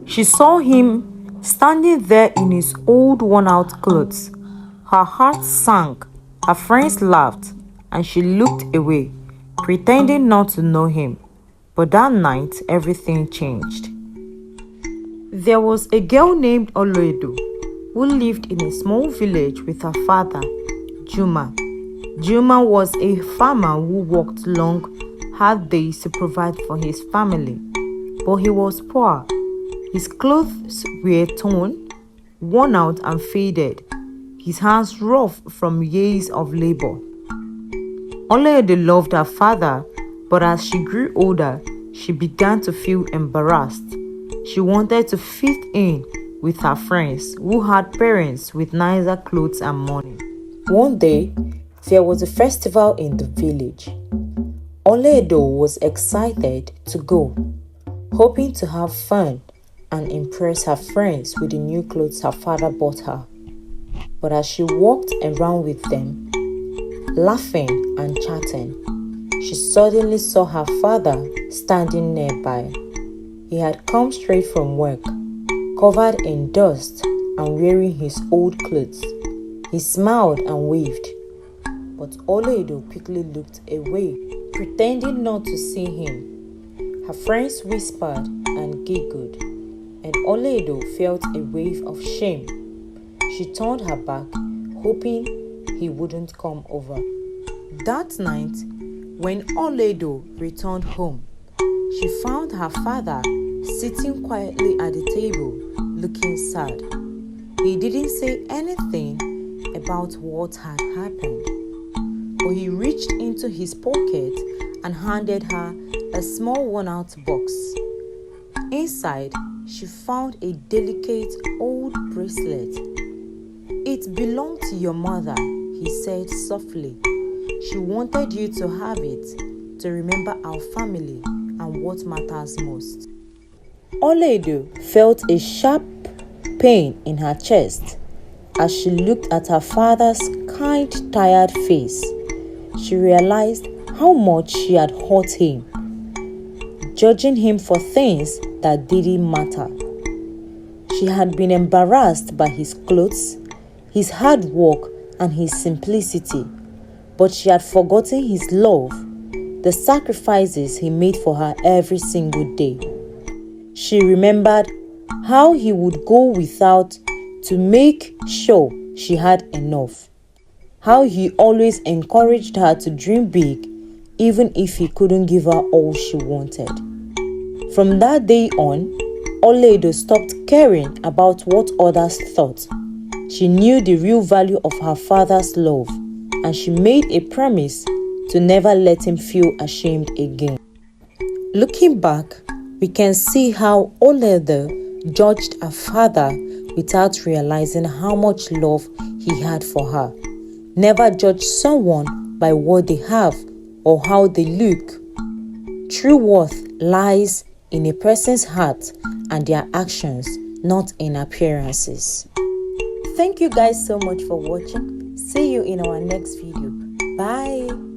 She saw him standing there in his old worn-out clothes. Her heart sank, her friends laughed, and she looked away, pretending not to know him. But that night, everything changed. There was a girl named Oloedo who lived in a small village with her father, Juma. Juma was a farmer who worked long, hard days to provide for his family. But he was poor. His clothes were torn, worn out and faded, his hands rough from years of labor. Oloedo loved her father, but as she grew older, she began to feel embarrassed. She wanted to fit in with her friends who had parents with nicer clothes and money. One day, there was a festival in the village. Oloedo was excited to go, hoping to have fun and impress her friends with the new clothes her father bought her. But as she walked around with them, laughing and chatting, she suddenly saw her father standing nearby. He had come straight from work, covered in dust and wearing his old clothes. He smiled and waved, but Oloedo quickly looked away, pretending not to see him. Her friends whispered and giggled, and Oloedo felt a wave of shame. She turned her back, hoping he wouldn't come over. That night, when Oloedo returned home, she found her father sitting quietly at the table, looking sad. He didn't say anything about what had happened, but he reached into his pocket and handed her a small worn-out box. Inside, she found a delicate old bracelet. "It belonged to your mother," he said softly. "She wanted you to have it to remember our family and what matters most." Oloedo felt a sharp pain in her chest as she looked at her father's kind, tired face. She realized how much she had hurt him, judging him for things that didn't matter. She had been embarrassed by his clothes, his hard work, and his simplicity, but she had forgotten his love, the sacrifices he made for her every single day. She remembered how he would go without to make sure she had enough, how he always encouraged her to dream big even if he couldn't give her all she wanted. From that day on, Oloedo stopped caring about what others thought. She knew the real value of her father's love, and she made a promise to never let him feel ashamed again. Looking back, we can see how Oloedo judged her father without realizing how much love he had for her. Never judge someone by what they have or how they look. True worth lies in a person's heart and their actions, not in appearances. Thank you guys so much for watching. See you in our next video. Bye.